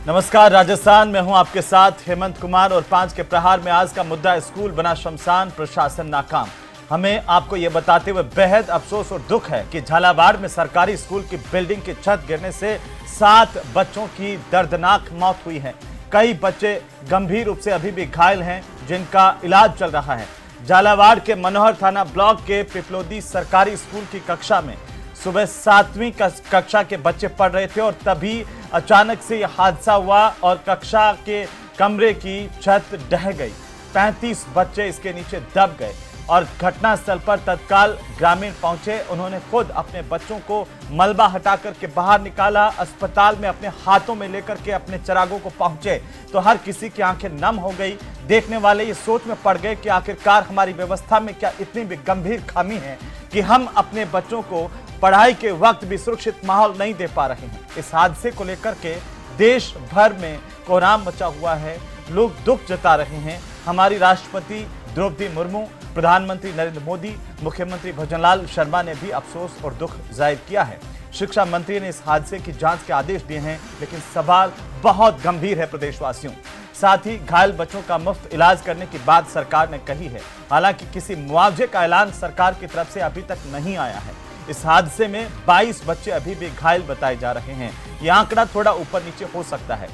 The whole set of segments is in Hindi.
नमस्कार, राजस्थान में हूं आपके साथ हेमंत कुमार और 5 के प्रहार में आज का मुद्दा स्कूल बना शमशान, प्रशासन नाकाम। हमें आपको यह बताते हुए बेहद अफसोस और दुख है कि झालावाड़ में सरकारी स्कूल की बिल्डिंग की छत गिरने से 7 बच्चों की दर्दनाक मौत हुई है। कई बच्चे गंभीर रूप से अभी भी घायल हैं, जिनका इलाज चल रहा है। झालावाड़ के मनोहर थाना ब्लॉक के पिपलोदी सरकारी स्कूल की कक्षा में सुबह 7वीं कक्षा के बच्चे पढ़ रहे थे और तभी अचानक से यह हादसा हुआ और कक्षा के कमरे की छत ढह गई। 35 बच्चे इसके नीचे दब गए और घटनास्थल पर तत्काल ग्रामीण पहुंचे। उन्होंने खुद अपने बच्चों को मलबा हटाकर के बाहर निकाला। अस्पताल में अपने हाथों में लेकर के अपने चिरागों को पहुंचे तो हर किसी की आंखें नम हो गई। देखने वाले ये सोच में पड़ गए कि आखिरकार हमारी व्यवस्था में क्या इतनी भी गंभीर खामी है कि हम अपने बच्चों को पढ़ाई के वक्त भी सुरक्षित माहौल नहीं दे पा रहे हैं। इस हादसे को लेकर के देश भर में कोहराम मचा हुआ है, लोग दुख जता रहे हैं। हमारी राष्ट्रपति द्रौपदी मुर्मू, प्रधानमंत्री नरेंद्र मोदी, मुख्यमंत्री भजनलाल शर्मा ने भी अफसोस और दुख जाहिर किया है। शिक्षा मंत्री ने इस हादसे की जांच के आदेश दिए हैं, लेकिन सवाल बहुत गंभीर है प्रदेशवासियों। साथ ही घायल बच्चों का मुफ्त इलाज करने की बात सरकार ने कही है। हालांकि किसी मुआवजे का ऐलान सरकार की तरफ से अभी तक नहीं आया है। इस हादसे में 22 बच्चे अभी भी घायल बताए जा रहे हैं। यह आंकड़ा थोड़ा ऊपर नीचे हो सकता है।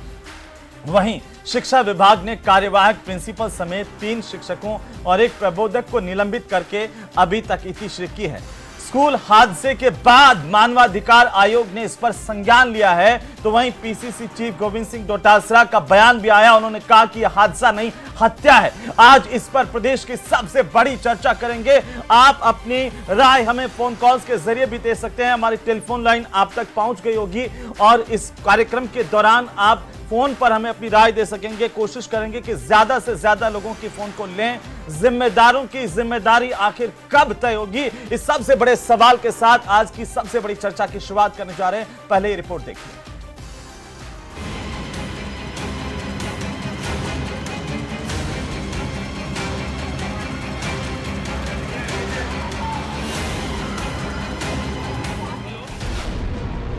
वहीं शिक्षा विभाग ने कार्यवाहक प्रिंसिपल समेत 3 शिक्षकों और 1 प्रबोधक को निलंबित करके अभी तक इतिश्री की है। स्कूल हादसे के बाद मानवाधिकार आयोग ने इस पर संज्ञान लिया है, तो वहीं पीसीसी चीफ गोविंद सिंह डोटासरा का बयान भी आया। उन्होंने कहा कि यह हादसा नहीं, हत्या है। आज इस पर प्रदेश की सबसे बड़ी चर्चा करेंगे। आप अपनी राय हमें फोन कॉल्स के जरिए भी दे सकते हैं। हमारी टेलीफोन लाइन आप तक पहुंच गई होगी और इस कार्यक्रम के दौरान आप फोन पर हमें अपनी राय दे सकेंगे। कोशिश करेंगे कि ज्यादा से ज्यादा लोगों की फोन को लें। जिम्मेदारों की जिम्मेदारी आखिर कब तय होगी, इस सबसे बड़े सवाल के साथ आज की सबसे बड़ी चर्चा की शुरुआत करने जा रहे हैं। पहले ये रिपोर्ट देखिए।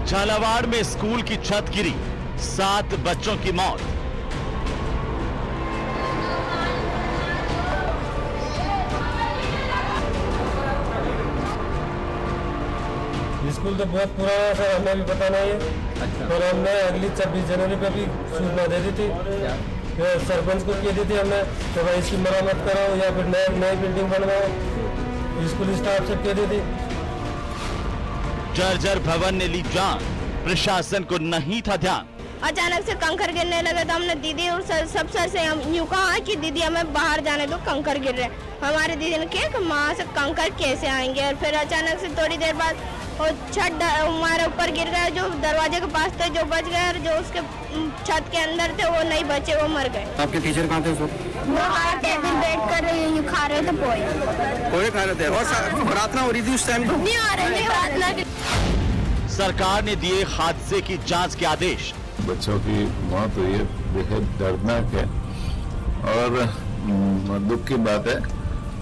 झालावाड़ में स्कूल की छत गिरी, 7 बच्चों की मौत। स्कूल तो बहुत पुराना है सर, हमें भी पता नहीं है। अच्छा। और हमने अगली 26 जनवरी पे भी सूचना दे दी थी, सरपंच को की दी थी हमने तो भाई इसकी मरम्मत करो या फिर नई बिल्डिंग बनवाओ। स्कूल स्टाफ से कह दी थी। जर्जर भवन ने ली जान, प्रशासन को नहीं था ध्यान। अचानक से कंकर गिरने लगे तो हमने दीदी और सब सर से यूँ कहा कि दीदी हमें बाहर जाने दो, कंकर गिर रहे। हमारे दीदी ने कहा कि वहाँ से कंकर कैसे आएंगे। और फिर अचानक से थोड़ी देर बाद वो छत हमारे ऊपर गिर गया। जो दरवाजे के पास थे जो बच गए और जो उसके छत के अंदर थे वो नहीं बचे, वो मर गए। आपके टीचर कहाँ थे? वो टेबल बैठ कर खा रहे थे, पोहे खा रहे थे और प्रार्थना हो रही थी उस टाइम। नहीं आ रहे थे प्रार्थना। सरकार ने दिए हादसे की जांच के आदेश। बच्चों की मौत हुई है, बेहद दर्दनाक है और दुख की बात है।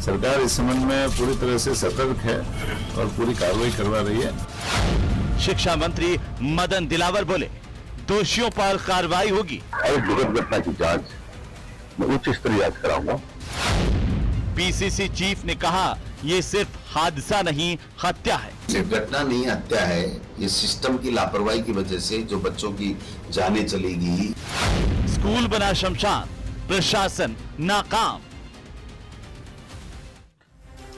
सरकार इस संबंध में पूरी तरह से सतर्क है और पूरी कार्रवाई करवा रही है। शिक्षा मंत्री मदन दिलावर बोले, दोषियों पर कार्रवाई होगी। हर दुर्घटना की जांच मैं उच्च स्तरीय जांच कराऊंगा। पीसीसी चीफ ने कहा, ये सिर्फ हादसा नहीं, हत्या है। सिर्फ घटना नहीं, हत्या है। ये सिस्टम की लापरवाही की वजह से जो बच्चों की जानें चली गई। स्कूल बना शमशान, प्रशासन नाकाम।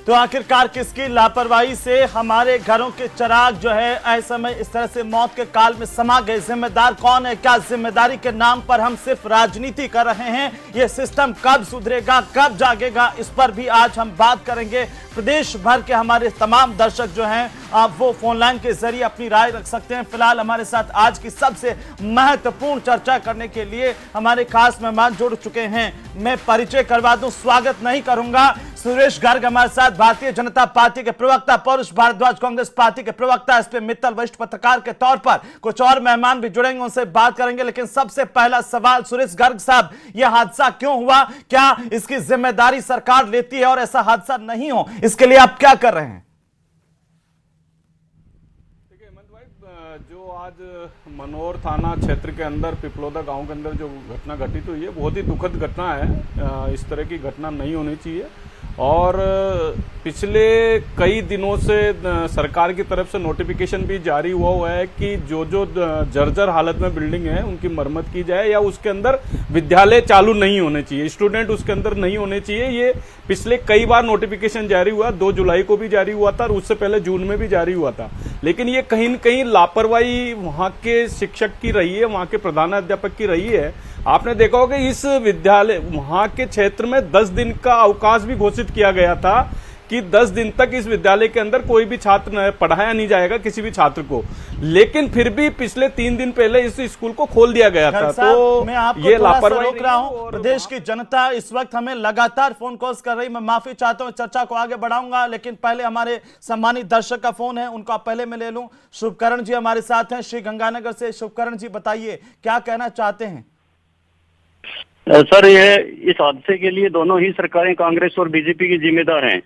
तो आखिरकार किसकी लापरवाही से हमारे घरों के चिराग जो है ऐसे में इस तरह से मौत के काल में समा गए? जिम्मेदार कौन है? क्या जिम्मेदारी के नाम पर हम सिर्फ राजनीति कर रहे हैं? ये सिस्टम कब सुधरेगा, कब जागेगा, इस पर भी आज हम बात करेंगे। प्रदेश भर के हमारे तमाम दर्शक जो हैं आप वो फोन लाइन के जरिए अपनी राय रख सकते हैं। फिलहाल हमारे साथ आज की सबसे महत्वपूर्ण चर्चा करने के लिए हमारे खास मेहमान जुड़ चुके हैं। मैं परिचय करवा दूं, स्वागत नहीं करूंगा। सुरेश गर्ग हमारे साथ, भारतीय जनता पार्टी के प्रवक्ता, पौरुष भारद्वाज कांग्रेस पार्टी के प्रवक्ता, एसपी मित्तल वरिष्ठ पत्रकार के तौर पर। कुछ और मेहमान भी जुड़ेंगे, उनसे बात करेंगे। लेकिन सबसे पहला सवाल, सुरेश गर्ग साहब, यह हादसा क्यों हुआ? क्या इसकी जिम्मेदारी सरकार लेती है और ऐसा हादसा नहीं हो इसके लिए आप क्या कर रहे हैं? जो आज मनोर थाना क्षेत्र के अंदर पिपलोदा गांव के अंदर जो घटना घटित हुई है, बहुत ही दुखद घटना है। इस तरह की घटना नहीं होनी चाहिए और पिछले कई दिनों से सरकार की तरफ से नोटिफिकेशन भी जारी हुआ है कि जो जर्जर हालत में बिल्डिंग है उनकी मरम्मत की जाए या उसके अंदर विद्यालय चालू नहीं होने चाहिए, स्टूडेंट उसके अंदर नहीं होने चाहिए। ये पिछले कई बार नोटिफिकेशन जारी हुआ, 2 जुलाई को भी जारी हुआ था और उससे पहले जून में भी जारी हुआ था। लेकिन ये कहीं न कहीं लापरवाही वहां के शिक्षक की रही है, वहां के प्रधानाध्यापक की रही है। आपने देखा होगा इस विद्यालय वहां के क्षेत्र में 10 दिन का अवकाश भी घोषित किया गया था कि 10 दिन तक इस विद्यालय के अंदर कोई भी छात्र पढ़ाया नहीं जाएगा किसी भी छात्र को, लेकिन फिर भी पिछले 3 दिन पहले इस स्कूल को खोल दिया गया था। तो मैं आपको ये थोड़ा सा लापरवाही रोक रहा हूं। प्रदेश की जनता इस वक्त हमें लगातार फोन कॉल्स कर रही, मैं माफी चाहता हूं, चर्चा को आगे बढ़ाऊंगा, लेकिन पहले हमारे सम्मानित दर्शक का फोन है, उनको पहले मैं ले लूं। शुभकरण जी हमारे साथ हैं श्री गंगानगर से। शुभकरण जी बताइए क्या कहना चाहते हैं? सर, ये इस हादसे के लिए दोनों ही सरकारें कांग्रेस और बीजेपी की जिम्मेदार हैं,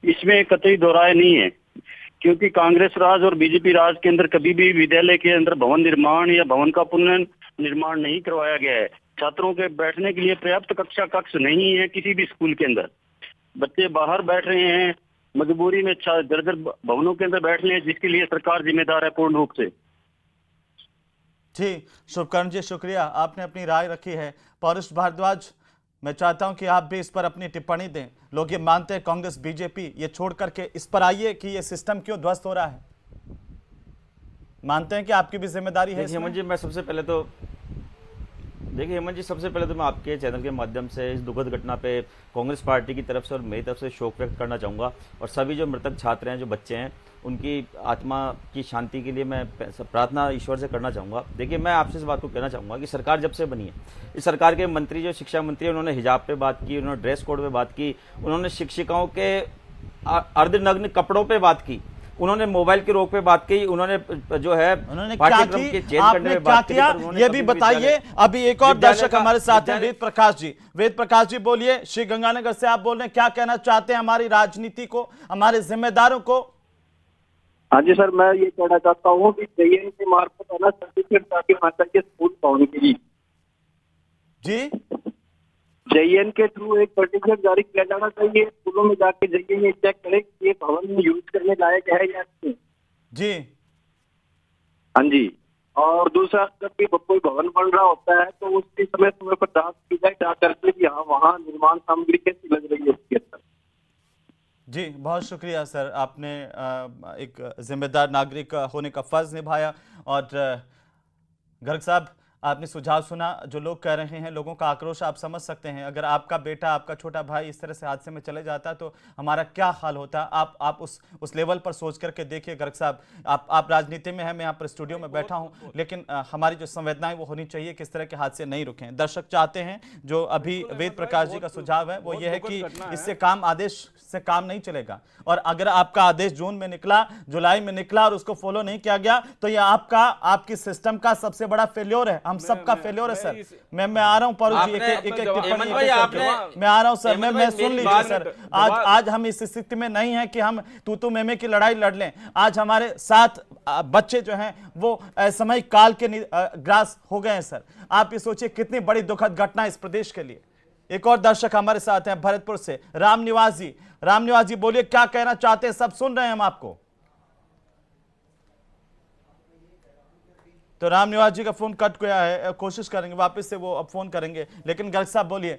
इसमें कतई दोहराए नहीं है। क्योंकि कांग्रेस राज और बीजेपी राज के अंदर कभी भी विद्यालय के अंदर भवन निर्माण या भवन का पुनर्निर्माण नहीं करवाया गया है। छात्रों के बैठने के लिए पर्याप्त कक्षा कक्ष नहीं है किसी भी स्कूल के अंदर। बच्चे बाहर बैठ रहे हैं, मजबूरी में जर्जर भवनों के अंदर बैठ रहे हैं, जिसके लिए सरकार जिम्मेदार है पूर्ण रूप से। जी शुभकर्ण जी शुक्रिया, आपने अपनी राय रखी है। पौरुष भारद्वाज, मैं चाहता हूं कि आप भी इस पर अपनी टिप्पणी दें। लोग ये मानते हैं कांग्रेस बीजेपी, ये छोड़ करके इस पर आइए कि ये सिस्टम क्यों ध्वस्त हो रहा है। मानते हैं कि आपकी भी जिम्मेदारी है? हेमंत जी, मैं सबसे पहले तो देखिए हेमंत जी, सबसे पहले तो मैं आपके चैनल के माध्यम से इस दुखद घटना पे कांग्रेस पार्टी की तरफ से और मेरी तरफ से शोक व्यक्त करना चाहूँगा और सभी जो मृतक छात्र हैं, जो बच्चे हैं, उनकी आत्मा की शांति के लिए मैं प्रार्थना ईश्वर से करना चाहूँगा। देखिए, मैं आपसे इस बात को कहना चाहूँगा कि सरकार जब से बनी है, इस सरकार के मंत्री जो शिक्षा मंत्री हैं, उन्होंने हिजाब पे बात की, उन्होंने ड्रेस कोड पे बात की, उन्होंने शिक्षिकाओं के अर्धनग्न कपड़ों पे बात की, उन्होंने मोबाइल के रोक पे बात की, उन्होंने जो है पाठ्यक्रम के चेंज करने में बात की। ये भी बताइए। अभी एक और दर्शक हमारे साथ हैं, वेद प्रकाश जी। वेद प्रकाश जी बोलिए, श्री गंगानगर से आप बोल रहे हैं, क्या कहना चाहते हैं हमारी राजनीति को, हमारे जिम्मेदारों को? हाँ जी सर, मैं ये कहना चाहता हूँ कि जेईएन के मार्फत आना सर्टिफिकेट ताकि वहां तक के स्कूल पहुंचने के लिए जी जेईएन के थ्रू एक सर्टिफिकेट जारी किया जाना चाहिए। स्कूलों में जाके जेईएन ये चेक करे कि ये भवन में यूज करने लायक है या नहीं। जी हाँ जी। और दूसरा, जब भी कोई भवन बन रहा होता है तो उसकी समय समय पर जांच की जाए, जांच करके कि हाँ वहाँ निर्माण सामग्री कैसी लग रही है उसके अंदर। जी बहुत शुक्रिया सर, आपने एक जिम्मेदार नागरिक होने का फर्ज निभाया। और गर्ग साहब, आपने सुझाव सुना, जो लोग कह रहे हैं, लोगों का आक्रोश आप समझ सकते हैं। अगर आपका बेटा, आपका छोटा भाई इस तरह से हादसे में चले जाता तो हमारा क्या हाल होता। आप उस लेवल पर सोच करके देखिए। गर्ग साहब, आप राजनीति में हैं, मैं यहाँ पर स्टूडियो में बैठा हूँ, लेकिन हमारी जो संवेदनाएं वो होनी चाहिए कि इस तरह के हादसे नहीं रुकें। दर्शक चाहते हैं, जो अभी वेद प्रकाश जी का सुझाव है वो ये है कि इससे आदेश से काम नहीं चलेगा, और अगर आपका आदेश जून में निकला, जुलाई में निकला और उसको फॉलो नहीं किया गया तो ये आपकी सिस्टम का सबसे बड़ा फेल्योर है, हम सबका फेल्योर है सर। मैं आ रहा हूँ पौरुष जी, एक टिप्पणी मैं आ रहा हूँ सर, मैं सुन लीजिए सर। आज हम इस स्थिति में नहीं है कि हम तू मेमे की लड़ाई लड़ लें। आज हमारे साथ बच्चे जो हैं वो समय काल के ग्रास हो गए हैं सर। आप ये सोचिए कितनी बड़ी दुखद घटना इस प्रदेश के लिए। एक और दर्शक हमारे साथ हैं भरतपुर से, रामनिवास जी। रामनिवास जी बोलिए, क्या कहना चाहते हैं? सब सुन रहे हैं हम आपको। तो रामनिवास जी का फोन कट गया है, कोशिश करेंगे वापस से वो अब फोन करेंगे। लेकिन गर्ग साहब बोलिए,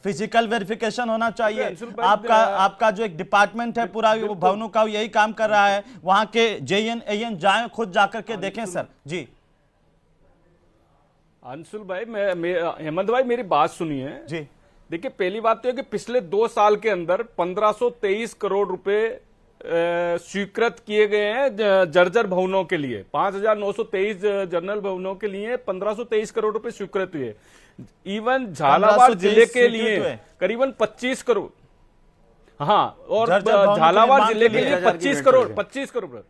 फिजिकल वेरिफिकेशन होना चाहिए। आपका जो एक डिपार्टमेंट है पूरा वो भवनों का, यही काम कर रहा है। वहां के जेईएन एएन जाएं, खुद जाकर के देखें सर। जी अंशुल भाई, हेमंत भाई मेरी बात सुनिए जी। देखिए, पहली बात तो है कि पिछले 2 साल के अंदर 1523 करोड़ रुपए स्वीकृत किए गए हैं जर्जर भवनों के लिए। 5923 जनरल भवनों के लिए 1523 करोड़ रुपए स्वीकृत हुए। इवन झालावाड़ जिले के लिए करीबन 25 करोड़, हाँ, और झालावाड़ जिले के लिए 25 करोड़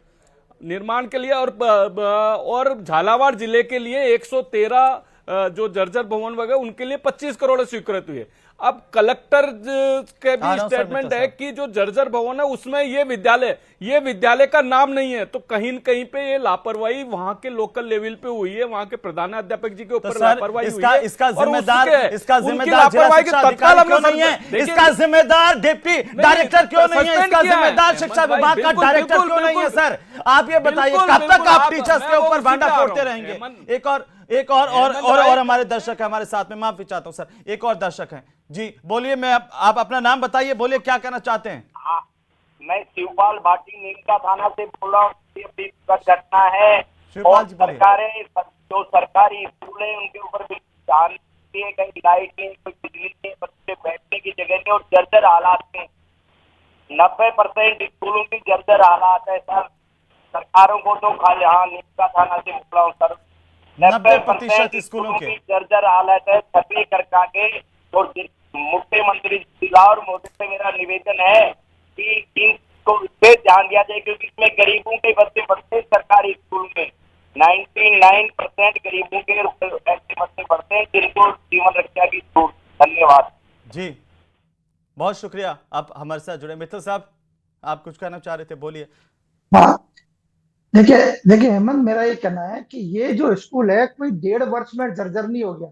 निर्माण के लिए, और झालावाड़ जिले के लिए 113 जो जर्जर भवन वगैरह उनके लिए 25 करोड़ स्वीकृत हुए। अब कलेक्टर के भी हाँ, स्टेटमेंट सर, है कि जो जर्जर भवन है उसमें ये विद्यालय का नाम नहीं है। तो कहीं न कहीं पे ये लापरवाही वहां के लोकल लेवल पे हुई है, वहां के प्रधानाध्यापक जी के ऊपर तो लापरवाही हुई है। इसका और जिम्मेदार उनकी लापरवाही के तत्काल क्यों नहीं है? इसका जिम्मेदार डिप्टी डायरेक्टर क्यों नहीं है? इसका जिम्मेदार शिक्षा विभाग का डायरेक्टर क्यों नहीं है? सर आप ये बताइए, कब तक आप टीचर्स के ऊपर भांडा फोड़ते रहेंगे? एक और हमारे दर्शक है हमारे साथ में, माफी चाहता हूं सर, एक और दर्शक है जी, बोलिए। मैं आप अपना नाम बताइए, बोलिए क्या कहना चाहते हैं? हाँ, मैं शिवपाल भाटी नीमका थाना से बोल रहा हूँ। ये घटना है और सरकारें जो सरकारी स्कूल है उनके ऊपर ध्यान दिए, कहीं लाइट नहीं, कोई बिजली नहीं, बच्चे बैठने की जगह नहीं और जर्जर हालात में 90% स्कूलों की जर्जर हालात है सर। सरकारों को तो खाली, हाँ नीमका थाना से बोल रहा हूँ सर, 90% स्कूलों के जर्जर हालत है। सभी करका के और मुख्यमंत्री और मोदी से मेरा निवेदन है कि इनको पे ध्यान दिया जाए, क्योंकि इसमें गरीबों के बच्चे पढ़ते हैं सरकारी स्कूल में। 99% गरीबों के ऐसे बच्चे पढ़ते हैं जिनको जीवन रक्षा की जरूरत। धन्यवाद जी, बहुत शुक्रिया आप हमारे साथ जुड़े। मित्तल साहब आप कुछ कहना चाह रहे थे, बोलिए। हाँ, देखिए हेमंत, मेरा ये कहना है कि ये जो स्कूल है कोई 1.5 वर्ष में जर्जर नहीं हो गया।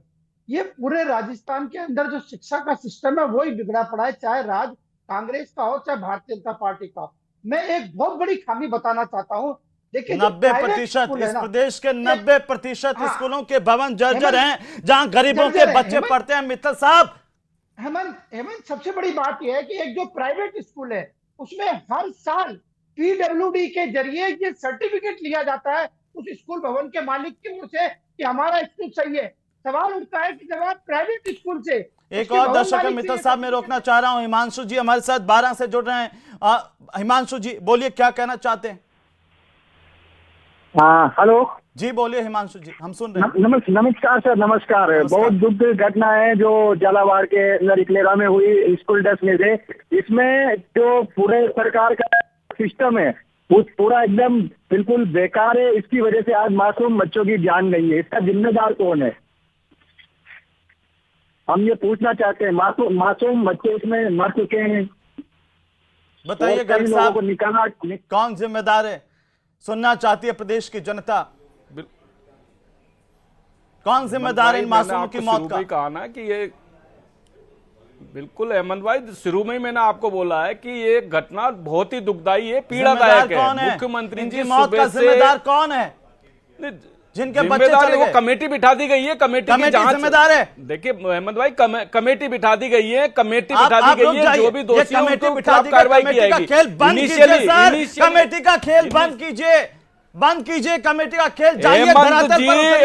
ये पूरे राजस्थान के अंदर जो शिक्षा का सिस्टम है वही बिगड़ा पड़ा है, चाहे राज कांग्रेस का हो चाहे भारतीय जनता पार्टी का। मैं एक बहुत बड़ी खामी बताना चाहता हूँ। देखिए 90% इस प्रदेश के 90% स्कूलों के भवन जर्जर हैं, जहां गरीबों के बच्चे पढ़ते हैं। मित्तल साहब, हेमंत सबसे बड़ी बात यह है कि एक जो प्राइवेट स्कूल है उसमें हर साल PWD के जरिए ये सर्टिफिकेट लिया जाता है उस स्कूल भवन के मालिक की ओर से कि हमारा स्कूल सही है। सवाल उठता है कि जब आप प्राइवेट स्कूल से एक और दर्शक है मित्तल साहब, मैं रोकना चाह रहा हूं, हिमांशु जी हमारे साथ 12 से जुड़ रहे हैं। हिमांशु जी बोलिए, क्या कहना चाहते हैं? हाँ, हेलो जी, बोलिए हिमांशु जी, हम सुन रहे हैं। नमस्कार सर, नमस्कार। बहुत दुख घटना है जो झालावाड़ के अंदर इकलेरा में हुई स्कूल ड्रेस में से। इसमें जो पूरे सरकार का सिस्टम है वो पूरा एकदम बिल्कुल बेकार है। इसकी वजह से आज मासूम बच्चों की जान गई है। इसका जिम्मेदार कौन है, हम ये पूछना चाहते हैं। मासूम बच्चे इसमें मर चुके हैं, बताइए गर्ग साहब को निकालना कौन जिम्मेदार है? सुनना चाहती है प्रदेश की जनता, कौन जिम्मेदार है इन मासूमों की मौत का? कहा ना कि ये बिल्कुल अहमद भाई, शुरू में ही मैंने आपको बोला है कि ये घटना बहुत ही दुखदायी है, पीड़ादायक है। मुख्यमंत्री जी मौत का जिम्मेदार कौन है? जिनके बच्चे चले गए, कमेटी बिठा दी गई है, कमेटी की जांच जिम्मेदार है। देखिए अहमद भाई, कमेटी बिठा दी गई है, कमेटी बिठा दी गई है, जो भी दोषी है उनको कार्रवाई की जाएगी। कमेटी का खेल बंद कीजिए, बंद कीजिए कमेटी का खेल। जाइए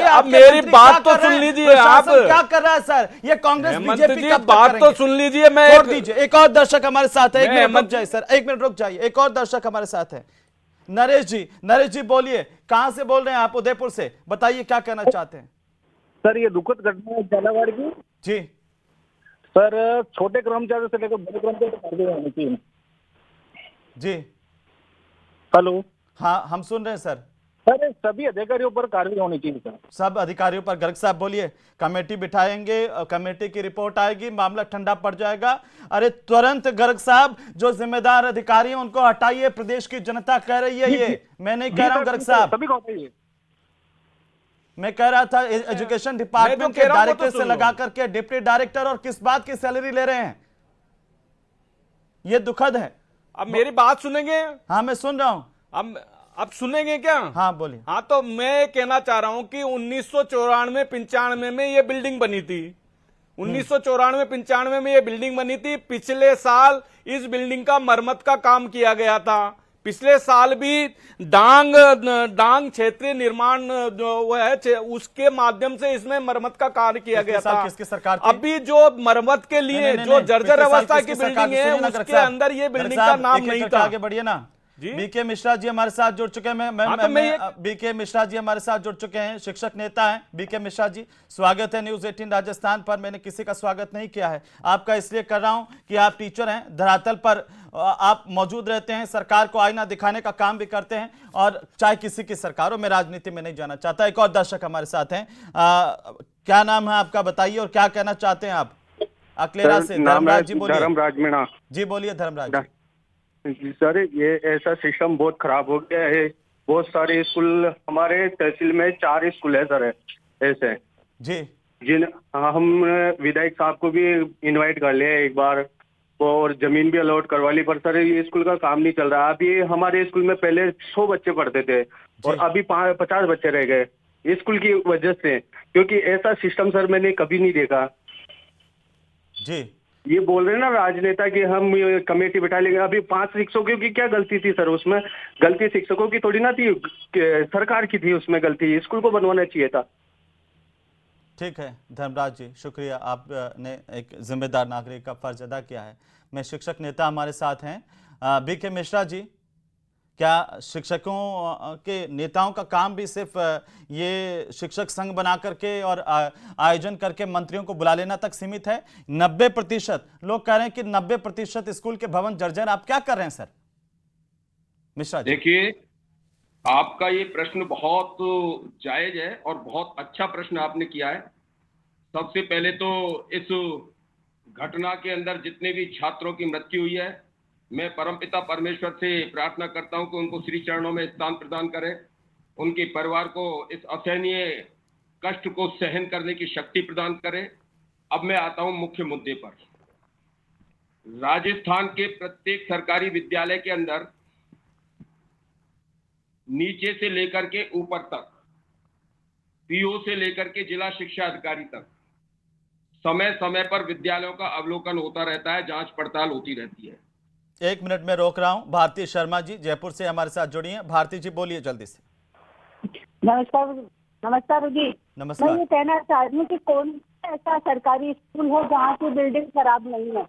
अब मेरी बात तो सुन लीजिए। आप क्या कर रहा है सर? ये कांग्रेस बीजेपी का बात तो सुन लीजिए। मैं छोड़ दीजिए, एक और दर्शक हमारे साथ है, 1 मिनट रुक जाइए सर, 1 मिनट रुक जाइए। एक और दर्शक हमारे साथ है, नरेश जी बोलिए, कहां से बोल रहे हैं आप? उदयपुर से, बताइए क्या कहना चाहते हैं? सर ये दुखद घटना है झालावाड़ की जी सर। छोटे कर्मचारी से लेकर बड़े कर्मचारी जी। हेलो, हाँ हम सुन रहे हैं सर। सर सभी अधिकारियों पर कार्रवाई होनी चाहिए सर, सब अधिकारियों पर। गर्ग साहब बोलिए, कमेटी बिठाएंगे, कमेटी की रिपोर्ट आएगी, मामला ठंडा पड़ जाएगा। अरे तुरंत गर्ग साहब, जो जिम्मेदार अधिकारी हैं उनको हटाइए, प्रदेश की जनता कह रही है। ये मैं नहीं कह रहा हूं गर्ग साहब, सभी को हटाइए। मैं कह रहा था एजुकेशन डिपार्टमेंट के डायरेक्टर से लगा करके डिप्टी डायरेक्टर, और किस बात की सैलरी ले रहे हैं? ये दुखद है। अब मेरी बात सुनेंगे? हाँ मैं सुन रहा हूं। अब सुनेंगे क्या? हाँ बोलिए। हाँ तो मैं कहना चाह रहा हूं कि 1994-95 में ये बिल्डिंग बनी थी। 1994-95 में ये बिल्डिंग बनी थी। पिछले साल इस बिल्डिंग का मरम्मत का काम किया गया था। पिछले साल भी डांग क्षेत्रीय निर्माण जो है उसके माध्यम से इसमें मरम्मत का कार्य किया गया था। किसकी सरकार थी? अभी जो मरम्मत के लिए जो जर्जर अवस्था की बिल्डिंग है उसके अंदर ये बिल्डिंग का नाम नहीं था। आगे बढ़िए ना। बीके मिश्रा जी हमारे साथ जुड़ चुके हैं। बीके मिश्रा जी हमारे साथ जुड़ चुके हैं, शिक्षक नेता हैं बीके मिश्रा जी। स्वागत है न्यूज़ 18 राजस्थान पर। मैंने किसी का स्वागत नहीं किया है, आपका इसलिए कर रहा हूं कि आप टीचर हैं, धरातल पर आप मौजूद रहते हैं, सरकार को आईना दिखाने का काम भी करते हैं, और चाहे किसी की सरकार हो। मैं राजनीति में नहीं जाना चाहता। एक और दर्शक हमारे साथ हैं, क्या नाम है आपका बताइए और क्या कहना चाहते हैं आप? अकलेरा से धर्मराज जी बोलिए। धर्मराज मीणा जी बोलिए धर्मराज जी। सर, ये ऐसा सिस्टम बहुत खराब हो गया है। बहुत सारे स्कूल, हमारे तहसील में 4 स्कूल है सर ऐसे जी, हम विधायक साहब को भी इनवाइट कर लिए एक बार और जमीन भी अलॉट करवा ली, पर सर ये स्कूल का काम नहीं चल रहा। अभी हमारे स्कूल में पहले 100 बच्चे पढ़ते थे और अभी 50 बच्चे रह गए स्कूल की वजह से, क्योंकि ऐसा सिस्टम सर मैंने कभी नहीं देखा जी। ये बोल रहे हैं ना राजनेता कि हम कमेटी बिठा लेंगे। अभी 5 शिक्षकों की क्या गलती थी सर? उसमें गलती शिक्षकों की थोड़ी ना थी, सरकार की थी उसमें गलती। स्कूल को बनवाना चाहिए था। ठीक है धर्मराज जी, शुक्रिया, आपने एक जिम्मेदार नागरिक का फर्ज अदा किया है। मैं शिक्षक नेता हमारे साथ हैं बीके मिश्रा जी। क्या शिक्षकों के नेताओं का काम भी सिर्फ ये शिक्षक संघ बना करके और आयोजन करके मंत्रियों को बुला लेना तक सीमित है? 90% लोग कह रहे हैं कि 90% स्कूल के भवन जर्जर। आप क्या कर रहे हैं सर मिश्रा जी? देखिए, आपका ये प्रश्न बहुत जायज है और बहुत अच्छा प्रश्न आपने किया है। सबसे पहले तो इस घटना के अंदर जितने भी छात्रों की मृत्यु हुई है, मैं परमपिता परमेश्वर से प्रार्थना करता हूं कि उनको श्री चरणों में स्थान प्रदान करें, उनके परिवार को इस असहनीय कष्ट को सहन करने की शक्ति प्रदान करें। अब मैं आता हूं मुख्य मुद्दे पर। राजस्थान के प्रत्येक सरकारी विद्यालय के अंदर नीचे से लेकर के ऊपर तक, पीओ से लेकर के जिला शिक्षा अधिकारी तक, समय समय पर विद्यालयों का अवलोकन होता रहता है, जांच पड़ताल होती रहती है। 1 मिनट में रोक रहा हूं। भारती शर्मा जी जयपुर से हमारे साथ जुड़ी हैं। भारती जी बोलिए जल्दी से। नमस्कार जी। नमस्कार। मैं ये कहना चाहती हूँ कि कौन सा ऐसा सरकारी स्कूल है जहाँ की बिल्डिंग खराब नहीं है?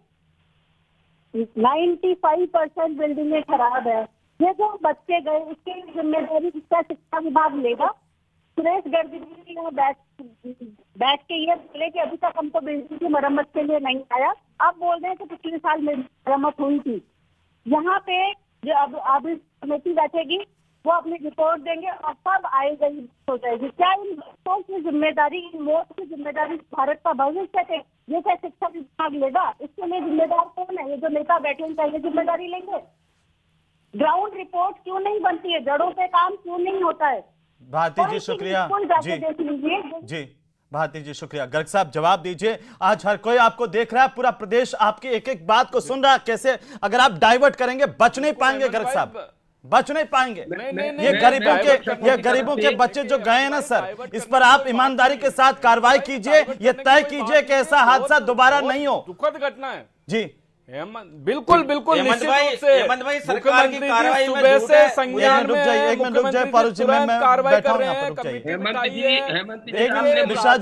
95% बिल्डिंगें खराब है। ये जो बच्चे गए इसकी जिम्मेदारी किसका शिक्षा विभाग लेगा? सुरेश गर्ग जी बैठ के ये बोले कि अभी तक हमको बिल्डिंग की मरम्मत के लिए नहीं आया। आप बोल रहे हैं कि पिछले साल मरम्मत हुई थी। यहाँ पे जो अब कमेटी बैठेगी वो अपनी रिपोर्ट देंगे और सब आएगा हो जाएगी। क्या इन बच्चों की जिम्मेदारी, इन मौत की जिम्मेदारी भारत का भविष्य है ये क्या शिक्षा विभाग लेगा? इसके लिए जिम्मेदार कौन है? ये जो नेता बैठे हैं ये जिम्मेदारी लेंगे? ग्राउंड रिपोर्ट क्यों नहीं बनती है? जड़ों पे काम क्यों नहीं होता है? भारती जी शुक्रिया जी। भारती जी शुक्रिया। गर्ग साहब जवाब दीजिए। आज हर कोई आपको देख रहा है, पूरा प्रदेश आपकी एक एक बात को सुन रहा है। कैसे अगर आप डाइवर्ट करेंगे बच नहीं पाएंगे गर्ग साहब, बच नहीं पाएंगे। ये गरीबों के बच्चे जो गए हैं ना सर, इस पर आप ईमानदारी के साथ कार्रवाई कीजिए। ये तय कीजिए कि ऐसा हादसा दोबारा नहीं हो। दुखद घटना है जी। बिल्कुल बिल्कुल निश्चित रूप से सरकार की कार्रवाई सुबह से संज्ञान में कार्रवाई कर रहे हैं। मिश्रा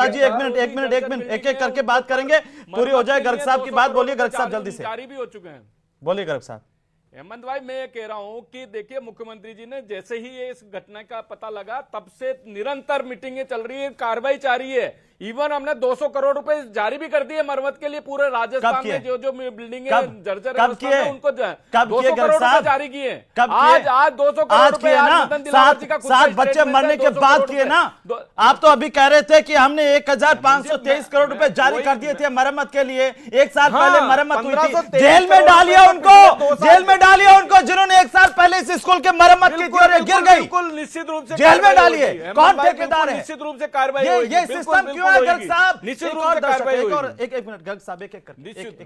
जी एक मिनट एक एक करके बात करेंगे, पूरी हो जाए। गर्ग साहब की बात बोलिए। गर्ग साहब जल्दी से जारी भी हो चुके हैं। बोलिए गर्ग साहब। हेमंत भाई, मैं ये कह रहा हूं कि देखिए, मुख्यमंत्री जी ने जैसे ही ये इस घटना का पता लगा तब से निरंतर मीटिंगें चल रही है, कार्रवाई जारी है। इवन हमने 200 करोड़ रुपए जारी भी कर दिए मरम्मत के लिए पूरे राजस्थान में जो बिल्डिंग जर्जर है उनको 200 करोड़ रुपए जारी किए। आज 200 करोड़ रुपए 7 बच्चे मरने के बाद किए ना। आप तो अभी कह रहे थे कि हमने 1523 करोड़ रुपए जारी कर दिए थे मरम्मत के लिए। 1 साल पहले मरम्मत हुई थी। जेल में डालिए उनको, जेल में डालिए उनको जिन्होंने 1 साल पहले इस स्कूल की मरम्मत की थी और गिर गई। बिल्कुल निश्चित रूप से जेल में डालिए। कौन ठेकेदार है? निश्चित रूप से कार्रवाई ये सिस्टम क्यों है गर्ग साहब? निश्चित रूप से कार्रवाई होगी। एक मिनट गर्ग साहब, एक एक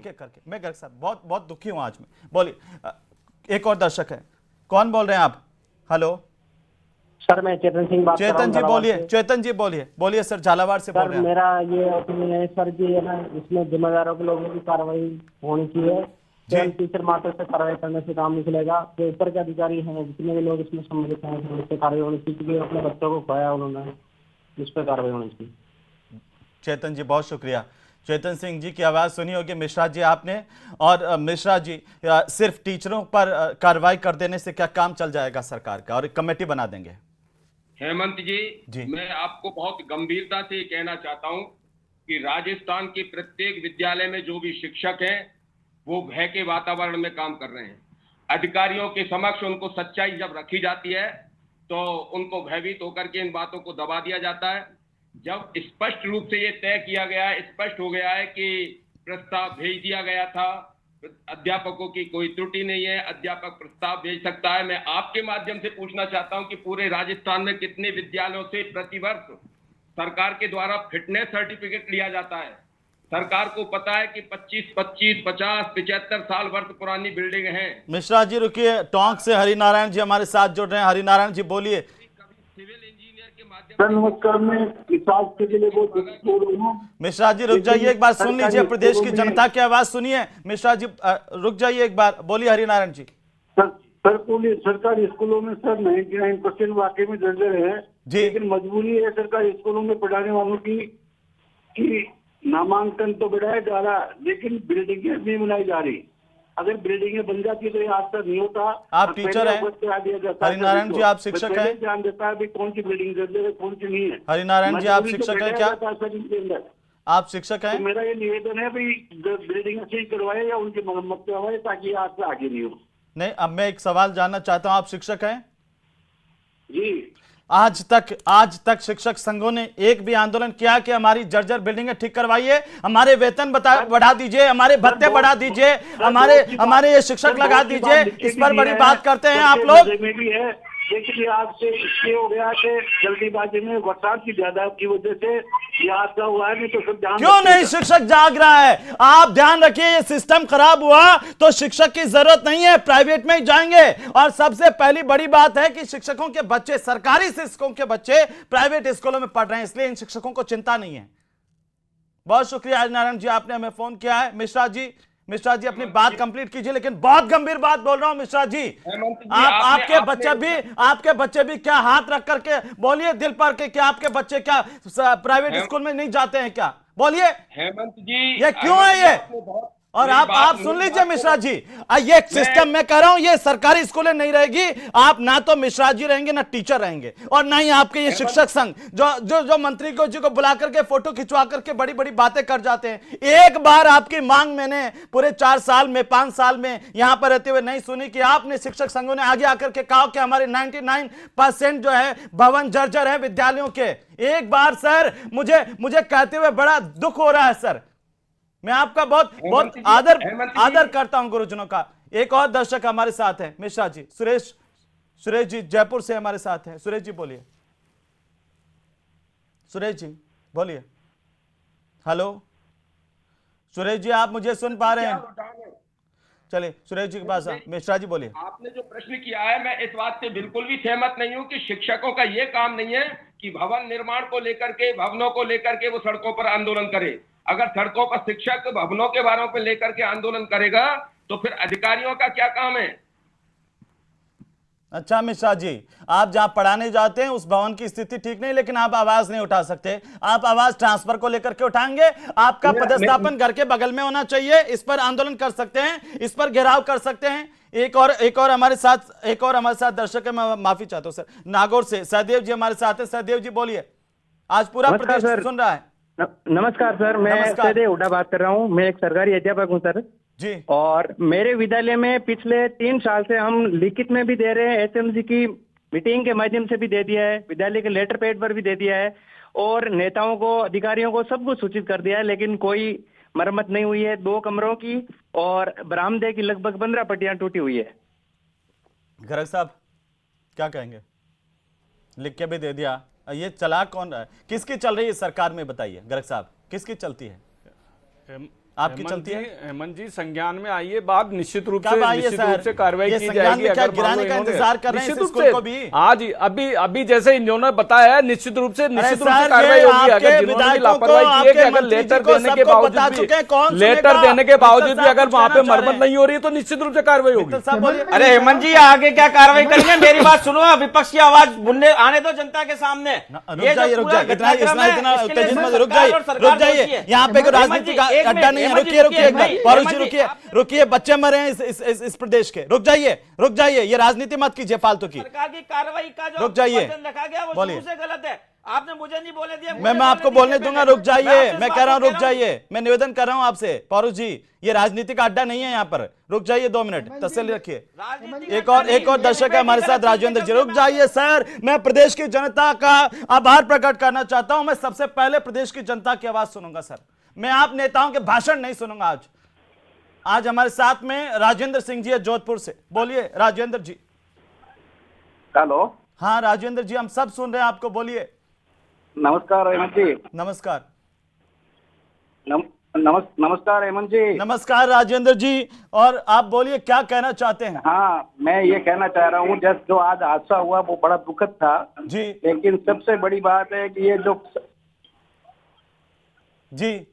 करके मैं गर्ग साहब बहुत दुखी हूं आज में। बोलिए। एक और दर्शक है, कौन बोल रहे हैं आप? हेलो सर, मैं चेतन सिंह बात कर रहा हूं। चेतन जी बोलिए। चेतन जी बोलिए सर, झालावाड़ से बोल रहे हैं। मेरा ये ओपिनियन है सर जी, है ना, इसमें जिम्मेदारों के लोगों की कार्रवाई होनी चाहिए। टीचर मात्र से कार्रवाई करने से काम नहीं चलेगा। जो ऊपर के अधिकारी हैं, जितने भी लोग इसमें सम्मिलित हैं, उस पर कार्रवाई होनी चाहिए, क्योंकि अपने बच्चों को खोया उन्होंने, इस पर कार्रवाई होनी चाहिए। चेतन जी बहुत शुक्रिया। चेतन सिंह जी की आवाज सुनी होगी मिश्रा जी आपने। और मिश्रा जी, सिर्फ टीचरों पर कार्रवाई कर देने से क्या काम चल जाएगा सरकार का और एक कमेटी बना देंगे? हेमंत जी, मैं आपको बहुत गंभीरता से कहना चाहता हूं कि राजस्थान के प्रत्येक विद्यालय में जो भी शिक्षक हैं वो भय के वातावरण में काम कर रहे हैं। अधिकारियों के समक्ष उनको सच्चाई जब रखी जाती है तो उनको भयभीत होकर के इन बातों को दबा दिया जाता है। जब स्पष्ट रूप से ये तय किया गया है, स्पष्ट हो गया है कि प्रस्ताव भेज दिया गया था। अध्यापकों की कोई त्रुटि नहीं है, अध्यापक प्रस्ताव भेज सकता है। मैं आपके माध्यम से पूछना चाहता हूं कि पूरे राजस्थान में कितने विद्यालयों से प्रतिवर्ष सरकार के द्वारा फिटनेस सर्टिफिकेट लिया जाता है? सरकार को पता है कि 25, 50, 75 साल वर्ष पुरानी बिल्डिंग है। मिश्रा जी रुकिए, टोंक से हरिनारायण जी हमारे साथ जुड़ रहे हैं। हरिनारायण जी बोलिए। नमस्कार, मैं किसान के लिए बहुत बोल रहा हूँ। मिश्रा जी रुक जाइए, एक बार सुन लीजिए, प्रदेश की जनता की आवाज सुनिए। मिश्रा जी रुक जाइए एक बार, बोलिए हरिनारायण जी। सर सरकारी स्कूलों में सर 99% वाकई में जर्जर है, लेकिन मजबूरी है सरकारी स्कूलों में पढ़ाने वालों की नामांकन तो बढ़ाया जा रहा, लेकिन बिल्डिंगें नहीं बनाई जा रही। अगर बिल्डिंगें बन जाती तो ये आज तक नहीं होता। आप टीचर हैं हरिनारायण जी, आप शिक्षक हैं? ध्यान देता है कौन सी बिल्डिंग जर्जर है, कौन सी नहीं है। हरिनारायण जी आप शिक्षक हैं क्या? आप शिक्षक हैं? तो मेरा ये निवेदन है भाई, बिल्डिंग चेंज करवाए या उनकी मरम्मत करवाए ताकि आज से आगे नहीं हो। नहीं, अब मैं एक सवाल जानना चाहता हूं, आप शिक्षक हैं? जी। आज तक शिक्षक संघों ने एक भी आंदोलन किया कि हमारी जर्जर बिल्डिंगें ठीक करवाइए, हमारे वेतन बढ़ा दीजिए, हमारे भत्ते बढ़ा दीजिए, हमारे ये शिक्षक लगा दीजिए, इस पर बड़ी बात करते हैं आप लोग। देखिए आज से इसलिए हो गया कि जल्दीबाजी में बरसात की ज्यादा की वजह से ये हादसा हुआ है, नहीं तो सब ध्यान क्यों नहीं शिक्षक जाग रहा है? आप ध्यान रखिए, ये सिस्टम खराब हुआ तो शिक्षक की जरूरत नहीं है, प्राइवेट में ही जाएंगे। और सबसे पहली बड़ी बात है कि शिक्षकों के बच्चे, सरकारी शिक्षकों के बच्चे प्राइवेट स्कूलों में पढ़ रहे हैं, इसलिए इन शिक्षकों को चिंता नहीं है। बहुत शुक्रिया हरिनारायण जी, आपने हमें फोन किया है। मिश्रा जी अपनी बात कंप्लीट कीजिए, लेकिन बहुत गंभीर बात बोल रहा हूं मिश्रा जी। आपके बच्चे भी क्या हाथ रख करके बोलिए दिल पर के, क्या आपके बच्चे क्या प्राइवेट स्कूल में नहीं जाते हैं क्या? बोलिए हेमंत जी, ये क्यों है ये? और आप सुन लीजिए मिश्रा जी, ये सिस्टम मैं कह रहा हूं, ये सरकारी स्कूलें नहीं रहेगी, आप ना तो मिश्रा जी रहेंगे ना टीचर रहेंगे, और ना ही आपके ये शिक्षक संघ जो मंत्री को जी को बुला करके फोटो खिंचवा करके बड़ी बड़ी बातें कर जाते हैं। एक बार आपकी मांग मैंने पूरे 4 साल में 5 साल में यहां पर रहते हुए नहीं सुनी कि आपने शिक्षक संघों ने आगे आकर के कहा कि हमारे 99% जो है भवन जर्जर है विद्यालयों के। एक बार सर मुझे कहते हुए बड़ा दुख हो रहा है सर। मैं आपका बहुत आदर करता हूं गुरुजनों का। एक और दर्शक हमारे साथ हैं मिश्रा जी, सुरेश जी जयपुर से हमारे साथ हैं। सुरेश जी बोलिए। सुरेश जी बोलिए। हेलो सुरेश जी, आप मुझे सुन पा रहे हैं? चलिए सुरेश जी के पास मिश्रा जी बोलिए। आपने जो प्रश्न किया है, मैं इस बात से बिल्कुल भी सहमत नहीं हूं कि शिक्षकों का यह काम नहीं है कि भवन निर्माण को लेकर के, भवनों को लेकर के वो सड़कों पर आंदोलन करे। अगर सड़कों पर शिक्षक भवनों के बारे में लेकर के आंदोलन करेगा तो फिर अधिकारियों का क्या काम है? अच्छा मिश्रा जी, आप जहां पढ़ाने जाते हैं उस भवन की स्थिति ठीक नहीं, लेकिन आप आवाज नहीं उठा सकते। आप आवाज ट्रांसफर को लेकर के उठाएंगे? आपका पदस्थापन घर के बगल में होना चाहिए, इस पर आंदोलन कर सकते हैं, इस पर घेराव कर सकते हैं। एक और हमारे साथ दर्शक है, मैं माफी चाहता हूं सर, नागौर से सहदेव जी हमारे साथ है। सहदेव जी बोलिए। आज पूरा प्रदेश सुन रहा है। नमस्कार सर, मैं सहदेव हुड्डा बात कर रहा हूँ। मैं एक सरकारी अध्यापक हूँ सर जी, और मेरे विद्यालय में पिछले 3 साल से हम लिखित में भी दे रहे हैं, एसएमसी की मीटिंग के माध्यम से भी दे दिया है, विद्यालय के लेटर पैड पर भी दे दिया है, और नेताओं को, अधिकारियों को सबको सूचित कर दिया है, लेकिन कोई मरम्मत नहीं हुई है। 2 कमरों की और बरामदे की लगभग 15 पट्टियां टूटी हुई है। गर्ग साहब क्या कहेंगे? लिख के भी दे दिया, ये चला कौन रहा है? किसकी चल रही है सरकार में, बताइए गर्ग साहब, किसकी चलती है? आपकी चलती है? हेमंत जी संज्ञान में आइए, बात निश्चित रूप से कार्रवाई की जाएगी। अगर गिराने का इंतजार कर रहे हैं इस स्कूल को भी। आज अभी जैसे इन्होंने बताया है, निश्चित रूप से कार्रवाई होगी। अगर जिन्होंने लापरवाही की है कि अगर लेटर देने के बावजूद भी अगर वहाँ पे मरम्मत नहीं हो रही है तो निश्चित रूप से कार्रवाई होगी। अरे हेमंत जी आगे क्या कार्रवाई करेंगे? मेरी बात सुनो, विपक्ष की आवाज बुनने आने दो जनता के सामने। रुक जाइए, यहाँ पे राजनीति का अड्डा नहीं। रुकिए, बच्चे मरे हैं इस प्रदेश के। रुक जाइए, ये राजनीति मत कीजिए फालतू की। सरकार की कार्रवाई का जो रुक जाइए, रखा गया वो शुरू से गलत है। आपने मुझे नहीं बोले दिया, मैं आपको बोलने दूंगा। रुक जाइए, मैं कह रहा हूं रुक जाइए, मैं निवेदन कर रहा हूं आपसे पौरुष जी, ये राजनीति का अड्डा नहीं है यहाँ पर। रुक जाइए 2 मिनट, तसल्ली रखिए। एक और दर्शक है हमारे साथ, राजेंद्र जी। रुक जाइए सर, मैं प्रदेश की जनता का आभार प्रकट करना चाहता हूं। मैं सबसे पहले प्रदेश की जनता की आवाज सुनूंगा सर। मैं आप नेताओं के भाषण नहीं सुनूंगा आज। आज हमारे साथ में राजेंद्र सिंह जी है जोधपुर से। बोलिए राजेंद्र जी। हेलो। हाँ राजेंद्र जी, हम सब सुन रहे हैं आपको, बोलिए। नमस्कार हेमंत जी। नमस्कार। नमस्कार हेमंत जी। नमस्कार राजेंद्र जी, और आप बोलिए क्या कहना चाहते हैं। हाँ, मैं ये कहना चाह रहा हूँ जब जो आज हादसा हुआ वो बड़ा दुखद था जी, लेकिन सबसे बड़ी बात है कि ये जो जी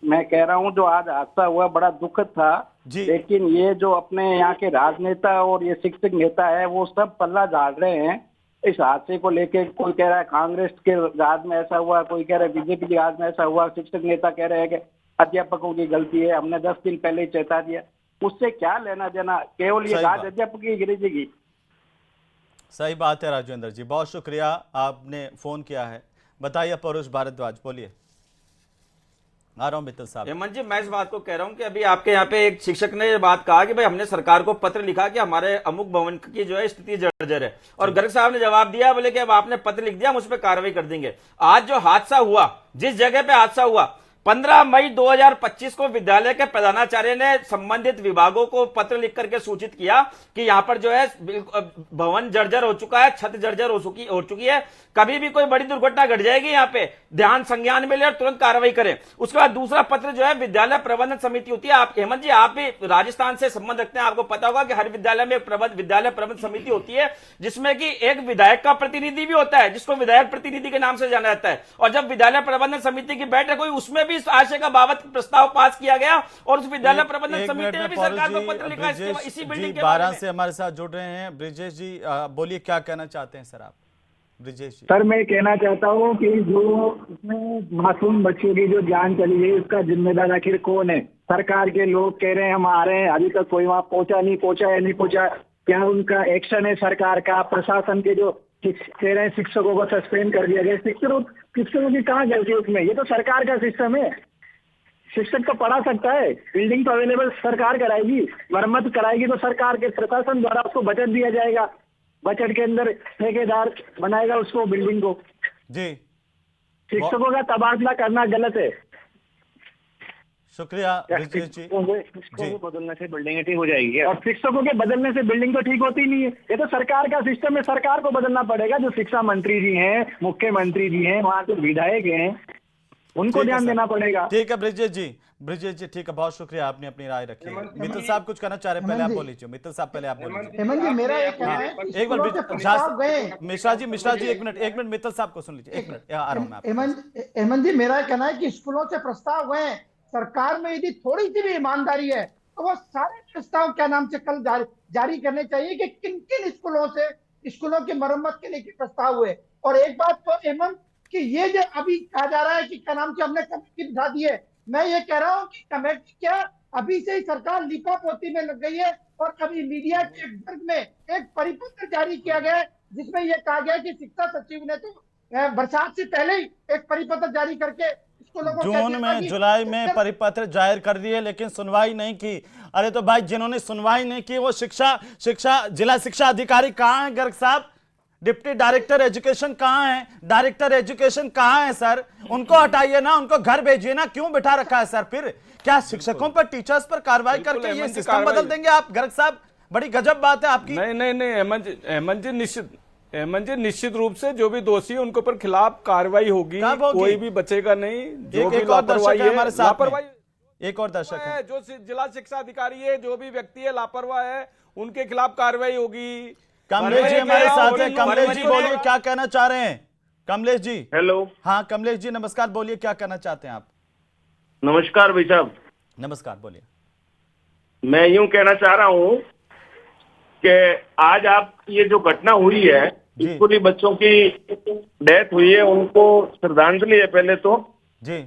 मैं कह रहा हूँ जो आज हादसा हुआ बड़ा दुखद था जी, लेकिन ये जो अपने यहाँ के राजनेता और ये शिक्षक नेता है वो सब पल्ला झाड़ रहे हैं इस हादसे को लेके। कोई कह रहा है कांग्रेस के राज में ऐसा हुआ, कोई कह रहा है बीजेपी के राज में ऐसा हुआ, शिक्षक नेता कह रहे हैं कि अध्यापकों की गलती है, हमने 10 दिन पहले ही चेता दिया। उससे क्या लेना देना, केवल ये राज अध्यापक की गिरेजी की। सही बात है राजेंद्र जी, बहुत शुक्रिया, आपने फोन किया है। बताइए परुष भारद्वाज, बोलिए। आ रहा हूं मित्तल साहब। हेमंत जी, मैं इस बात को कह रहा हूं कि अभी आपके यहाँ पे एक शिक्षक ने ये बात कहा कि भाई हमने सरकार को पत्र लिखा कि हमारे अमुक भवन की जो है स्थिति जर्जर है, और गर्ग साहब ने जवाब दिया, बोले कि अब आपने पत्र लिख दिया, हम उस पर कार्रवाई कर देंगे। आज जो हादसा हुआ, जिस जगह पे हादसा हुआ, 15 मई 2025 को विद्यालय के प्रधानाचार्य ने संबंधित विभागों को पत्र लिख करके सूचित किया कि यहां पर जो है भवन जर्जर हो चुका है, छत जर्जर हो चुकी है, कभी भी कोई बड़ी दुर्घटना घट जाएगी, यहां पे ध्यान संज्ञान में ले और तुरंत कार्रवाई करें। उसके बाद दूसरा पत्र जो है विद्यालय प्रबंधन समिति होती है, आप हेमंत जी आप भी राजस्थान से संबंध रखते हैं, आपको पता होगा कि हर विद्यालय में विद्यालय प्रबंधन समिति होती है जिसमें कि एक विधायक का प्रतिनिधि भी होता है जिसको विधायक प्रतिनिधि के नाम से जाना जाता है। और जब विद्यालय प्रबंधन समिति की बैठक हुई उसमें भी इस आशय का बाबत प्रस्ताव पास किया गया और उस विद्यालय प्रबंधन समिति ने भी सरकार को पत्र लिखा इसी बिल्डिंग के बारे में। से हमारे साथ जुड़ रहे हैं ब्रिजेश जी, बोलिए क्या कहना चाहते हैं सर आप। ब्रिजेश जी। सर मैं कहना चाहता हूँ कि जो इसमें मासूम बच्चों की जो जान चली गई उसका जिम्मेदार आखिर कौन है। सरकार के लोग कह रहे हैं हम आ रहे हैं, अभी तक कोई वहाँ पहुंचा नहीं पहुंचा, क्या उनका एक्शन है सरकार का? प्रशासन के जो कह रहे हैं शिक्षकों को सस्पेंड कर दिया गया, शिक्षकों की कहाँ गलती है उसमें? ये तो सरकार का सिस्टम है, शिक्षक तो पढ़ा सकता है, बिल्डिंग तो अवेलेबल सरकार कराएगी, मरम्मत कराएगी तो सरकार के प्रशासन द्वारा उसको बजट दिया जाएगा, बजट के अंदर ठेकेदार बनाएगा उसको बिल्डिंग को जी। शिक्षकों का तबादला करना गलत है। शुक्रिया ब्रिजेश जी। बदलने से बिल्डिंग ठीक हो जाएगी और शिक्षकों के बदलने से बिल्डिंग तो ठीक होती नहीं है। ये तो सरकार का सिस्टम है, सरकार को बदलना पड़ेगा। जो शिक्षा मंत्री जी हैं, मुख्यमंत्री जी हैं, वहाँ के विधायक हैं, उनको ध्यान देना पड़ेगा। ठीक है ब्रिजेश जी, ठीक है, बहुत शुक्रिया, आपने अपनी राय रखी। मित्तल साहब कुछ कहना चाह रहे हैं, पहले आप बोल लीजिए। मित्तल साहब पहले आप बोल लीजिए। हेमंत जी मेरा एक कहना है, एक मिनट मिश्रा जी एक मिनट मित्तल साहब को सुन लीजिए, एक मिनट आ रहा हूं मैं। हेमंत जी मेरा कहना है कि स्कूलों से प्रस्ताव गए, सरकार में यदि थोड़ी सी भी ईमानदारी है तो वो सारे प्रस्ताव क्या नाम से कल जारी करने चाहिए कि किन किन स्कूलों से स्कूलों की मरम्मत के लिए प्रस्ताव हुए। और एक बात तो हेमंत कि ये जो अभी कहा जा रहा है कि क्या नाम से हमने कमेटी बिठा दी है, मैं ये कह रहा हूँ कि कमेटी क्या अभी से ही सरकार लिपापोती में लग गई है। और अभी मीडिया के वर्ग में एक परिपत्र जारी किया गया है जिसमें यह कहा गया कि शिक्षा सचिव ने तो बरसात से पहले ही एक परिपत्र जारी करके जून में जुलाई में परिपत्र जाहिर कर दिए लेकिन सुनवाई नहीं की। अरे तो भाई जिन्होंने सुनवाई नहीं की वो जिला शिक्षा अधिकारी कहाँ है गर्ग साहब? डिप्टी डायरेक्टर एजुकेशन कहाँ है? डायरेक्टर एजुकेशन कहाँ है सर? उनको हटाइए ना, उनको घर भेजिए ना, क्यों बिठा रखा है सर? फिर क्या शिक्षकों पर, टीचर्स पर कार्रवाई करके ये सिस्टम बदल देंगे आप गर्ग साहब? बड़ी गजब बात है आपकी। नहीं हेमंत जी निश्चित रूप से जो भी दोषी है उनके ऊपर खिलाफ कार्रवाई होगी, कोई भी बचेगा नहीं। जो भी लापरवाही है, एक और दर्शक है जो जिला शिक्षा अधिकारी है, जो भी व्यक्ति है लापरवाह है, उनके खिलाफ कार्रवाई होगी। कमलेश जी हमारे साथ है। कमलेश जी बोलिए क्या कहना चाह रहे हैं? कमलेश जी। हेलो। हाँ कमलेश जी नमस्कार, बोलिए क्या कहना चाहते हैं आप? नमस्कार भाई साहब। नमस्कार, बोलिए। मैं यूं कहना चाह रहा हूं कि आज आप ये जो घटना हुई है, स्कूली बच्चों की डेथ हुई है, उनको श्रद्धांजलि है पहले तो जी,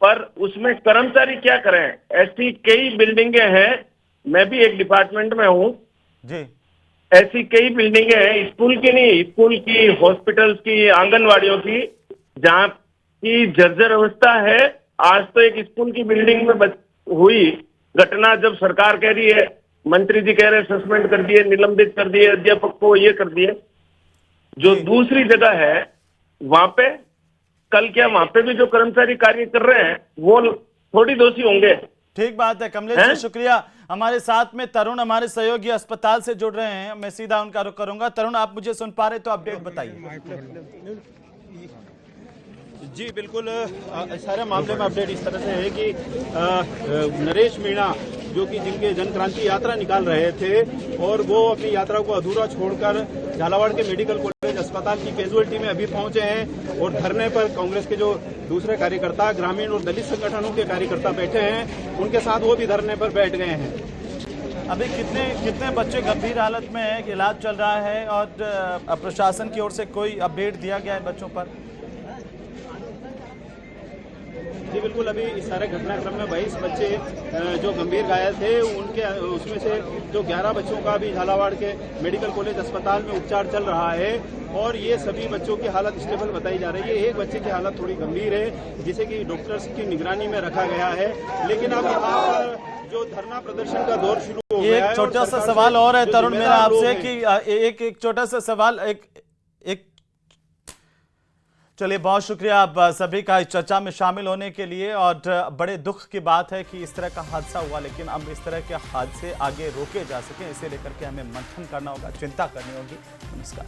पर उसमें कर्मचारी क्या करें? ऐसी कई बिल्डिंगें हैं, मैं भी एक डिपार्टमेंट में हूँ जी, ऐसी कई बिल्डिंगें हैं, स्कूल की नहीं, स्कूल की, हॉस्पिटल्स की, आंगनवाड़ियों की, जहाँ की जर्जर अवस्था है। आज तो एक स्कूल की बिल्डिंग में हुई घटना, जब सरकार कह रही है, मंत्री जी कह रहे हैं सस्पेंड कर दिए, निलंबित कर दिए, अध्यापक को ये कर दिए। जो दूसरी जगह है वहां पे कल क्या वहाँ पे भी जो कर्मचारी कार्य कर रहे हैं वो थोड़ी दोषी होंगे? ठीक बात है कमलेश जी, शुक्रिया। हमारे साथ में तरुण हमारे सहयोगी अस्पताल से जुड़ रहे हैं, मैं सीधा उनका रुख करूंगा। तरुण, आप मुझे सुन पा रहे तो अपडेट बताइए। जी बिल्कुल, सारे मामले में अपडेट इस तरह से है कि नरेश मीणा जो कि जिनके जन क्रांति यात्रा निकाल रहे थे और वो अपनी यात्रा को अधूरा छोड़कर झालावाड़ के मेडिकल कॉलेज अस्पताल की कैजुअलिटी में अभी पहुंचे हैं और धरने पर कांग्रेस के जो दूसरे कार्यकर्ता, ग्रामीण और दलित संगठनों के कार्यकर्ता बैठे हैं, उनके साथ वो भी धरने पर बैठ गए हैं। अभी कितने बच्चे गंभीर हालत में हैं, इलाज चल रहा है और प्रशासन की ओर से कोई अपडेट दिया गया है बच्चों पर? जी बिल्कुल, अभी इस सारे घटनाक्रम में 22 बच्चे जो गंभीर घायल थे उनके उसमें से जो 11 बच्चों का भी झालावाड़ के मेडिकल कॉलेज अस्पताल में उपचार चल रहा है और ये सभी बच्चों की हालत स्टेबल बताई जा रही है। एक बच्चे की हालत थोड़ी गंभीर है जिसे कि डॉक्टर्स की निगरानी में रखा गया है। लेकिन अब यहाँ पर जो धरना प्रदर्शन का दौर शुरू हो गया है। एक छोटा सा सवाल और है तरुण मेरा आपसे कि एक छोटा सा सवाल एक चलिए, बहुत शुक्रिया आप सभी का इस चर्चा में शामिल होने के लिए। और बड़े दुख की बात है कि इस तरह का हादसा हुआ, लेकिन अब इस तरह के हादसे आगे रोके जा सकें इसे लेकर के हमें मंथन करना होगा, चिंता करनी होगी। नमस्कार।